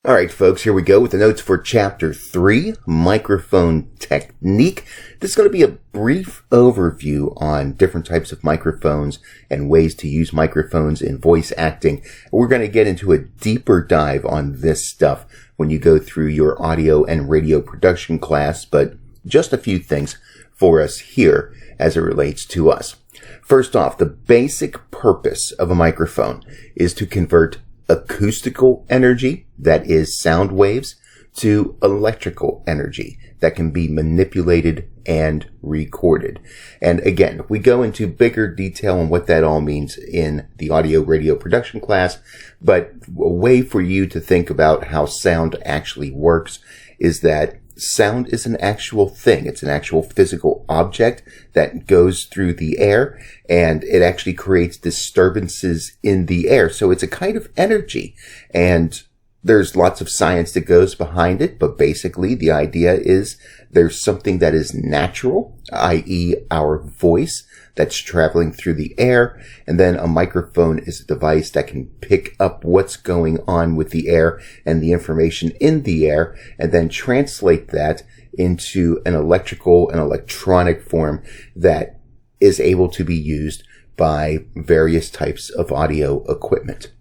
All right, folks, here we go with the notes for Chapter 3, Microphone Technique. This is going to be a brief overview on different types of microphones and ways to use microphones in voice acting. We're going to get into a deeper dive on this stuff when you go through your audio and radio production class, but just a few things for us here as it relates to us. First off, the basic purpose of a microphone is to convert acoustical energy, that is sound waves, to electrical energy that can be manipulated and recorded. And again, we go into bigger detail on what that all means in the audio radio production class, but a way for you to think about how sound actually works is that sound is an actual thing. It's an actual physical object that goes through the air, and it actually creates disturbances in the air. So it's a kind of energy, and there's lots of science that goes behind it, but basically the idea is there's something that is natural, i.e. our voice, that's traveling through the air, and then a microphone is a device that can pick up what's going on with the air and the information in the air, and then translate that into an electrical and electronic form that is able to be used by various types of audio equipment.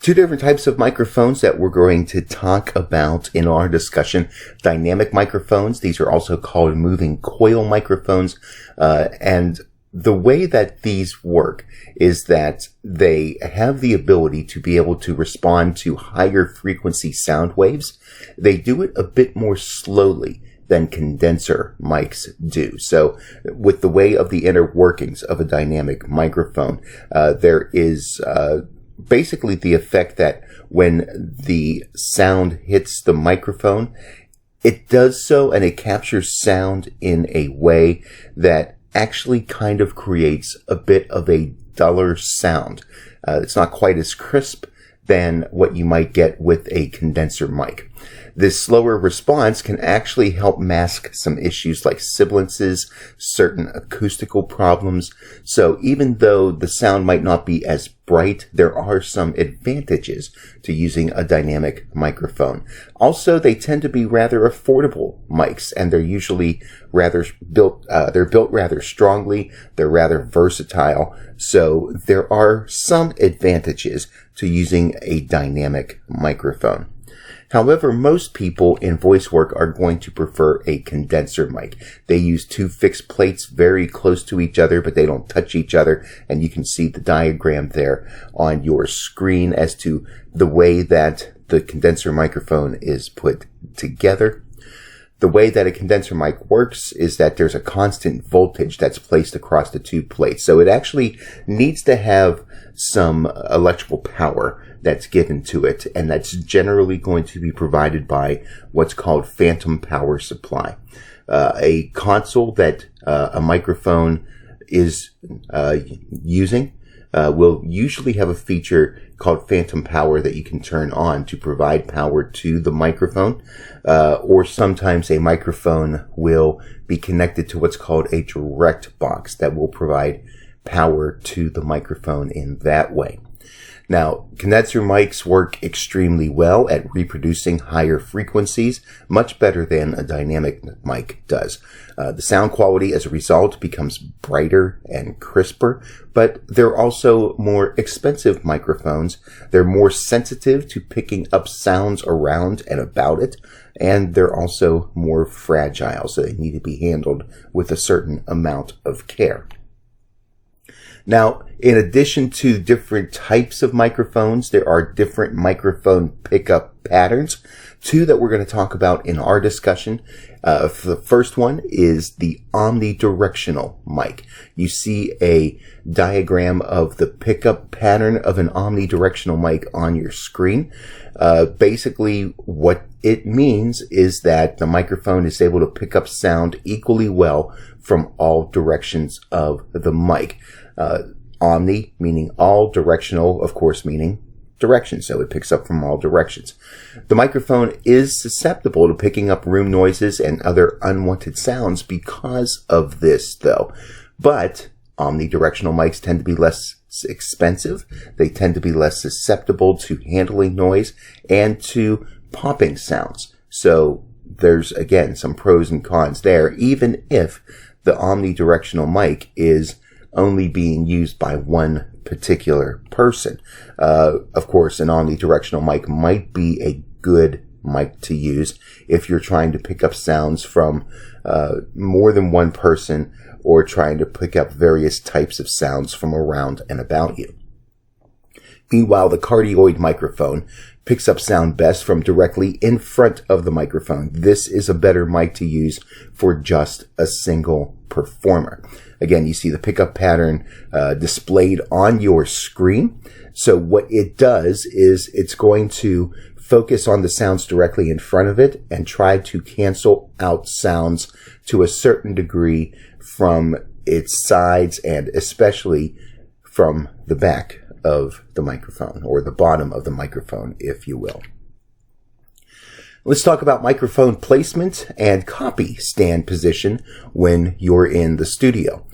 Two different types of microphones that we're going to talk about in our discussion. Dynamic microphones. These are also called moving coil microphones. And the way that these work is that they have the ability to be able to respond to higher frequency sound waves. They do it a bit more slowly than condenser mics do. So with the way of the inner workings of a dynamic microphone, there is basically the effect that when the sound hits the microphone, it does so and it captures sound in a way that actually kind of creates a bit of a duller sound. It's not quite as crisp than what you might get with a condenser mic. This slower response can actually help mask some issues like sibilances, certain acoustical problems. So even though the sound might not be as bright, there are some advantages to using a dynamic microphone. Also, they tend to be rather affordable mics, and they're usually rather built rather strongly. They're rather versatile. So there are some advantages to using a dynamic microphone. However, most people in voice work are going to prefer a condenser mic. They use two fixed plates very close to each other, but they don't touch each other. And you can see the diagram there on your screen as to the way that the condenser microphone is put together. The way that a condenser mic works is that there's a constant voltage that's placed across the two plates. So it actually needs to have some electrical power that's given to it, and that's generally going to be provided by what's called phantom power supply. A console that a microphone is using will usually have a feature called phantom power that you can turn on to provide power to the microphone, or sometimes a microphone will be connected to what's called a direct box that will provide power to the microphone in that way. Now, condenser mics work extremely well at reproducing higher frequencies, much better than a dynamic mic does. The sound quality as a result becomes brighter and crisper, but they're also more expensive microphones. They're more sensitive to picking up sounds around and about it, and they're also more fragile, so they need to be handled with a certain amount of care. Now, in addition to different types of microphones, there are different microphone pickup patterns. Two that we're going to talk about in our discussion. The first one is the omnidirectional mic. You see a diagram of the pickup pattern of an omnidirectional mic on your screen. Basically, what it means is that the microphone is able to pick up sound equally well from all directions of the mic. Omni meaning all, directional, of course, meaning direction, so it picks up from all directions. The microphone is susceptible to picking up room noises and other unwanted sounds because of this, though. But omnidirectional mics tend to be less expensive. They tend to be less susceptible to handling noise and to popping sounds. So there's, again, some pros and cons there, even if the omnidirectional mic is only being used by one particular person. Of course, an omnidirectional mic might be a good mic to use if you're trying to pick up sounds from more than one person, or trying to pick up various types of sounds from around and about you. Meanwhile, the cardioid microphone picks up sound best from directly in front of the microphone. This is a better mic to use for just a single performer. Again, you see the pickup pattern displayed on your screen. So what it does is it's going to focus on the sounds directly in front of it and try to cancel out sounds to a certain degree from its sides, and especially from the back of the microphone, or the bottom of the microphone, if you will. Let's talk about microphone placement and copy stand position when you're in the studio.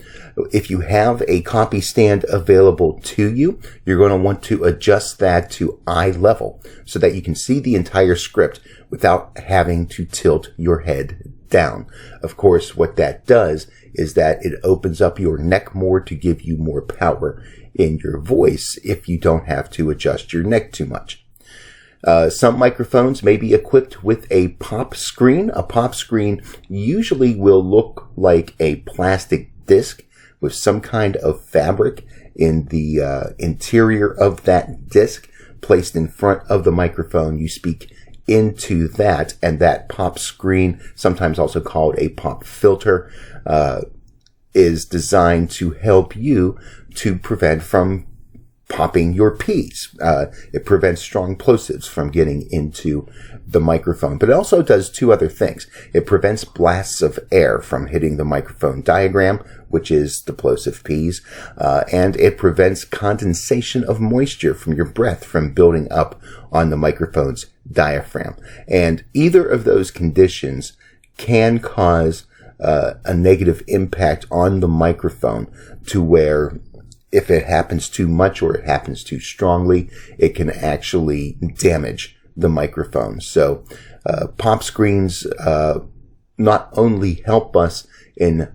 If you have a copy stand available to you, you're going to want to adjust that to eye level so that you can see the entire script without having to tilt your head down. Of course, what that does is that it opens up your neck more to give you more power in your voice if you don't have to adjust your neck too much. Some microphones may be equipped with a pop screen. A pop screen usually will look like a plastic disc with some kind of fabric in the interior of that disc placed in front of the microphone. You speak into that, and that pop screen, sometimes also called a pop filter, is designed to help you to prevent from popping your P's. It prevents strong plosives from getting into the microphone, but it also does two other things. It prevents blasts of air from hitting the microphone diaphragm, which is the plosive P's, and it prevents condensation of moisture from your breath from building up on the microphone's diaphragm. And either of those conditions can cause a negative impact on the microphone, to where if it happens too much or it happens too strongly, it can actually damage the microphone. So pop screens not only help us in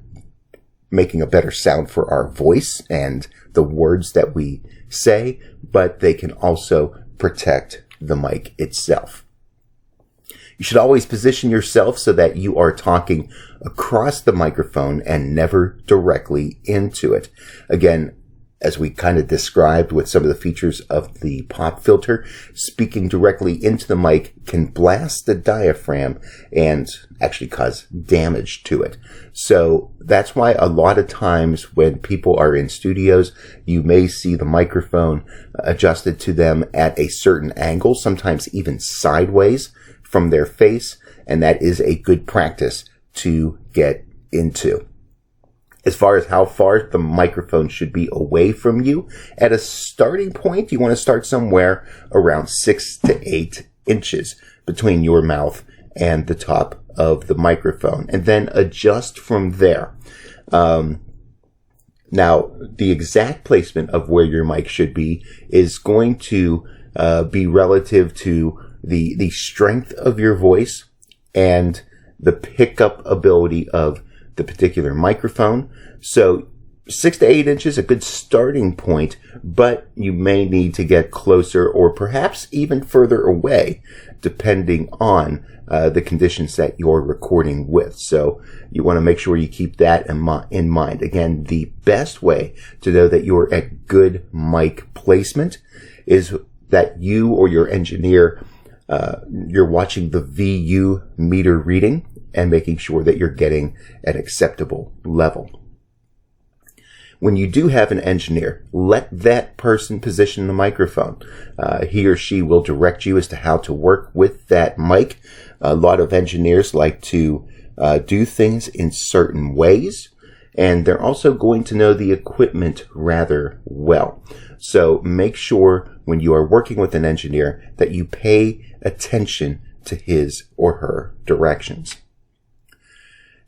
making a better sound for our voice and the words that we say, but they can also protect the mic itself. You should always position yourself so that you are talking across the microphone and never directly into it. Again, as we kind of described with some of the features of the pop filter, speaking directly into the mic can blast the diaphragm and actually cause damage to it. So that's why a lot of times when people are in studios, you may see the microphone adjusted to them at a certain angle, sometimes even sideways from their face, and that is a good practice to get into. As far as how far the microphone should be away from you, at a starting point, you want to start somewhere around 6 to 8 inches between your mouth and the top of the microphone, and then adjust from there. Now, the exact placement of where your mic should be is going to be relative to the strength of your voice and the pickup ability of the particular microphone. So 6 to 8 inches, a good starting point, but you may need to get closer or perhaps even further away depending on the conditions that you're recording with. So you want to make sure you keep that in mind. Again, the best way to know that you're at good mic placement is that you or your engineer, you're watching the VU meter reading and making sure that you're getting an acceptable level. When you do have an engineer, let that person position the microphone. He or she will direct you as to how to work with that mic. A lot of engineers like to do things in certain ways, and they're also going to know the equipment rather well. So make sure when you are working with an engineer that you pay attention to his or her directions.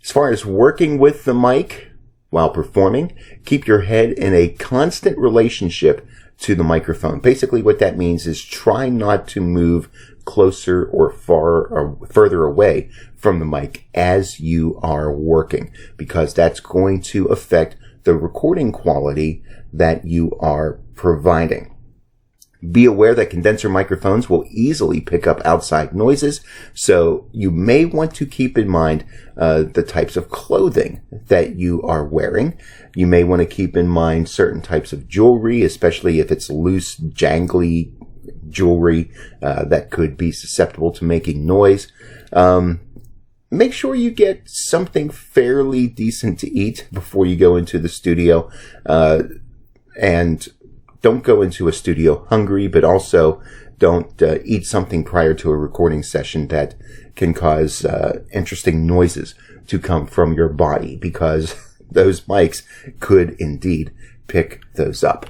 As far as working with the mic, While performing, keep your head in a constant relationship to the microphone. Basically what that means is try not to move closer or further away from the mic as you are working, because that's going to affect the recording quality that you are providing. Be aware that condenser microphones will easily pick up outside noises, so you may want to keep in mind the types of clothing that you are wearing. You may want to keep in mind certain types of jewelry, especially if it's loose, jangly jewelry that could be susceptible to making noise. Make sure you get something fairly decent to eat before you go into the studio, and don't go into a studio hungry, but also don't eat something prior to a recording session that can cause interesting noises to come from your body, because those mics could indeed pick those up.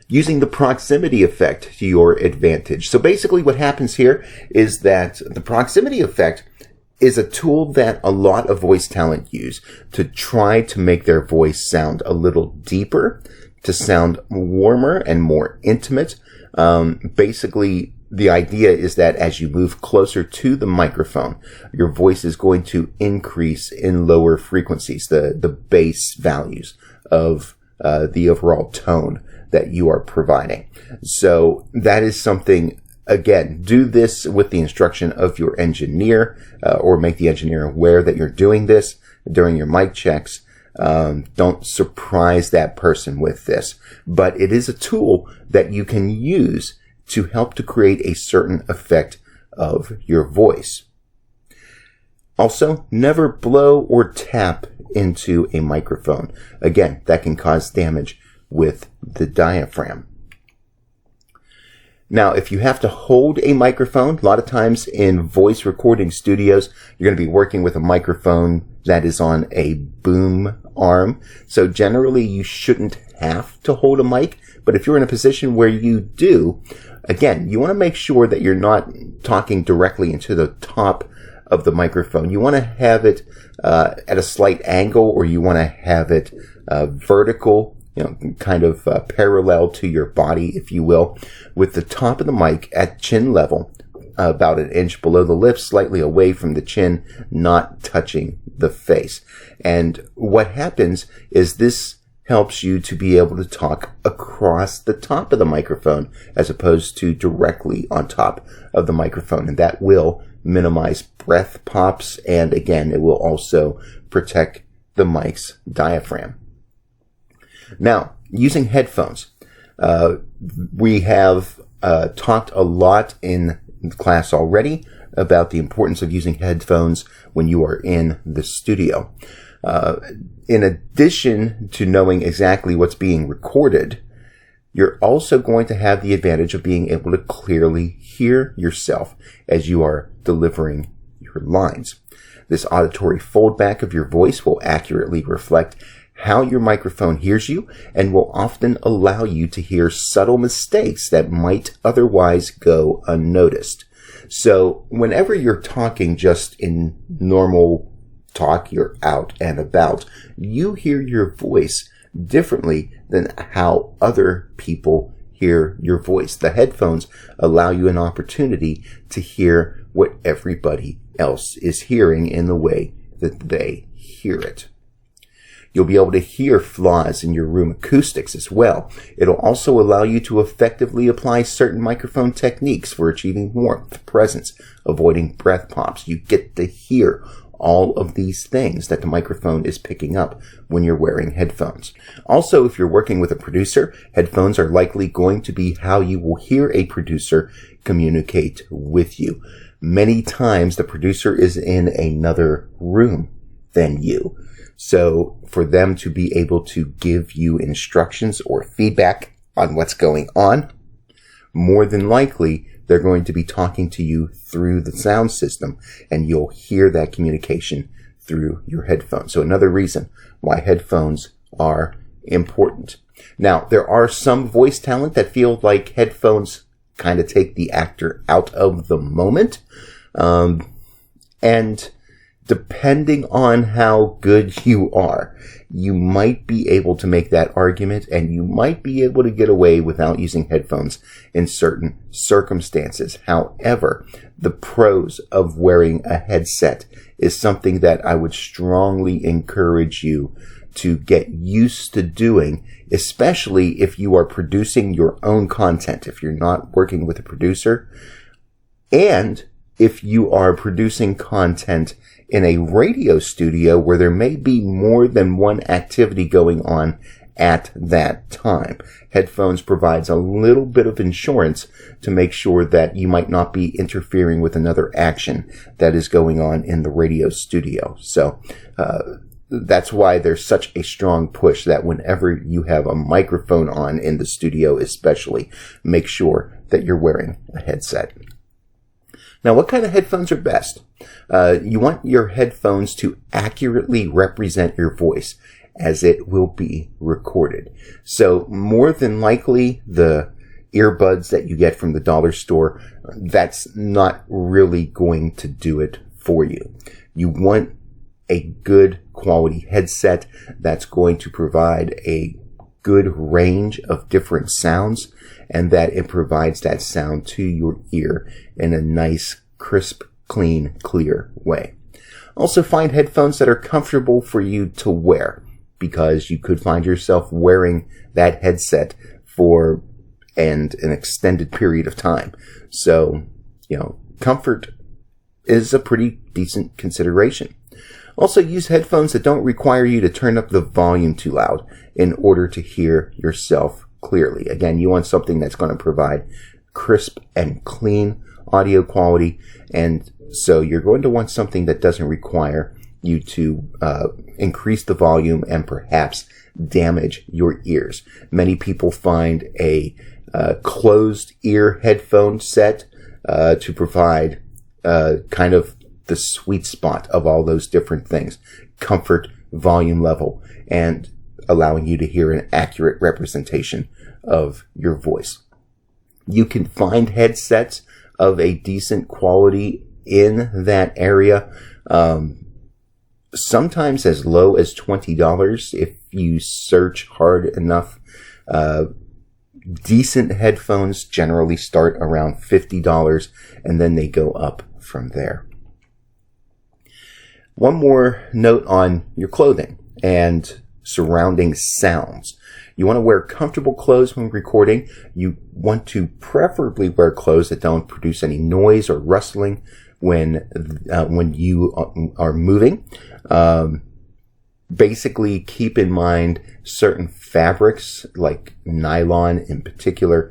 Using the proximity effect to your advantage. So basically what happens here is that the proximity effect is a tool that a lot of voice talent use to try to make their voice sound a little deeper, to sound warmer and more intimate. Basically, the idea is that as you move closer to the microphone, your voice is going to increase in lower frequencies, the bass values of the overall tone that you are providing. So that is something, again, do this with the instruction of your engineer, or make the engineer aware that you're doing this during your mic checks. Don't surprise that person with this, but it is a tool that you can use to help to create a certain effect of your voice. Also, never blow or tap into a microphone. Again, that can cause damage with the diaphragm. Now, if you have to hold a microphone, a lot of times in voice recording studios, you're going to be working with a microphone that is on a boom arm. So generally, you shouldn't have to hold a mic. But if you're in a position where you do, again, you want to make sure that you're not talking directly into the top of the microphone. You want to have it at a slight angle, or you want to have it vertical, kind of parallel to your body, if you will, with the top of the mic at chin level, about an inch below the lips, slightly away from the chin, not touching the face. And what happens is this helps you to be able to talk across the top of the microphone as opposed to directly on top of the microphone. And that will minimize breath pops. And again, it will also protect the mic's diaphragm. Now, using headphones. We have talked a lot in class already about the importance of using headphones when you are in the studio. In addition to knowing exactly what's being recorded, you're also going to have the advantage of being able to clearly hear yourself as you are delivering your lines. This auditory foldback of your voice will accurately reflect how your microphone hears you and will often allow you to hear subtle mistakes that might otherwise go unnoticed. So whenever you're talking just in normal talk, you're out and about, you hear your voice differently than how other people hear your voice. The headphones allow you an opportunity to hear what everybody else is hearing in the way that they hear it. You'll be able to hear flaws in your room acoustics as well. It'll also allow you to effectively apply certain microphone techniques for achieving warmth, presence, avoiding breath pops. You get to hear all of these things that the microphone is picking up when you're wearing headphones. Also, if you're working with a producer, headphones are likely going to be how you will hear a producer communicate with you. Many times the producer is in another room than you. So for them to be able to give you instructions or feedback on what's going on, more than likely, they're going to be talking to you through the sound system, and you'll hear that communication through your headphones. So another reason why headphones are important. Now, there are some voice talent that feel like headphones kind of take the actor out of the moment. And depending on how good you are, you might be able to make that argument, and you might be able to get away without using headphones in certain circumstances. However, the pros of wearing a headset is something that I would strongly encourage you to get used to doing, especially if you are producing your own content, if you're not working with a producer, and if you are producing content in a radio studio where there may be more than one activity going on at that time. Headphones provides a little bit of insurance to make sure that you might not be interfering with another action that is going on in the radio studio. So, that's why there's such a strong push that whenever you have a microphone on in the studio especially, make sure that you're wearing a headset. Now, what kind of headphones are best? You want your headphones to accurately represent your voice as it will be recorded. So more than likely, the earbuds that you get from the dollar store, that's not really going to do it for you. You want a good quality headset that's going to provide a good range of different sounds, and that it provides that sound to your ear in a nice, crisp, clean, clear way. Also, find headphones that are comfortable for you to wear, because you could find yourself wearing that headset for an extended period of time. So, comfort is a pretty decent consideration. Also, use headphones that don't require you to turn up the volume too loud in order to hear yourself clearly. Again, you want something that's going to provide crisp and clean audio quality, and so you're going to want something that doesn't require you to increase the volume and perhaps damage your ears. Many people find a closed ear headphone set to provide kind of the sweet spot of all those different things: comfort, volume level, and allowing you to hear an accurate representation of your voice. You can find headsets of a decent quality in that area, sometimes as low as $20 if you search hard enough. Decent headphones generally start around $50, and then they go up from there. One more note on your clothing and surrounding sounds. You want to wear comfortable clothes when recording. You want to preferably wear clothes that don't produce any noise or rustling when you are moving. Basically, keep in mind certain fabrics, like nylon in particular,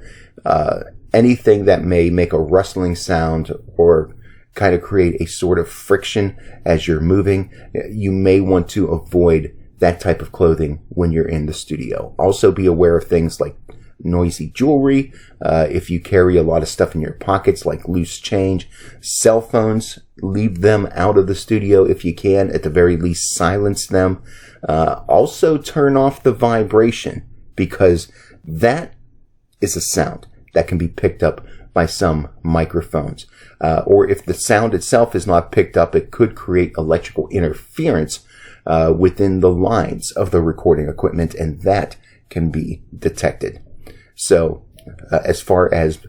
anything that may make a rustling sound or kind of create a sort of friction as you're moving. You may want to avoid that type of clothing when you're in the studio. Also, be aware of things like noisy jewelry. If you carry a lot of stuff in your pockets, like loose change, cell phones, leave them out of the studio if you can. At the very least, silence them. Also, turn off the vibration, because that is a sound that can be picked up by some microphones. Or if the sound itself is not picked up, it could create electrical interference within the lines of the recording equipment, and that can be detected. So, as far as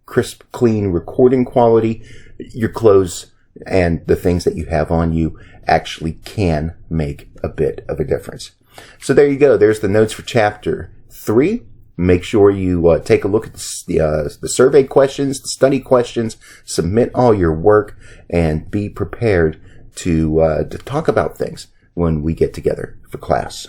crisp, clean recording quality, your clothes and the things that you have on you actually can make a bit of a difference. So there you go. There's the notes for Chapter 3. Make sure you take a look at the survey questions, the study questions, submit all your work, and be prepared to talk about things when we get together for class.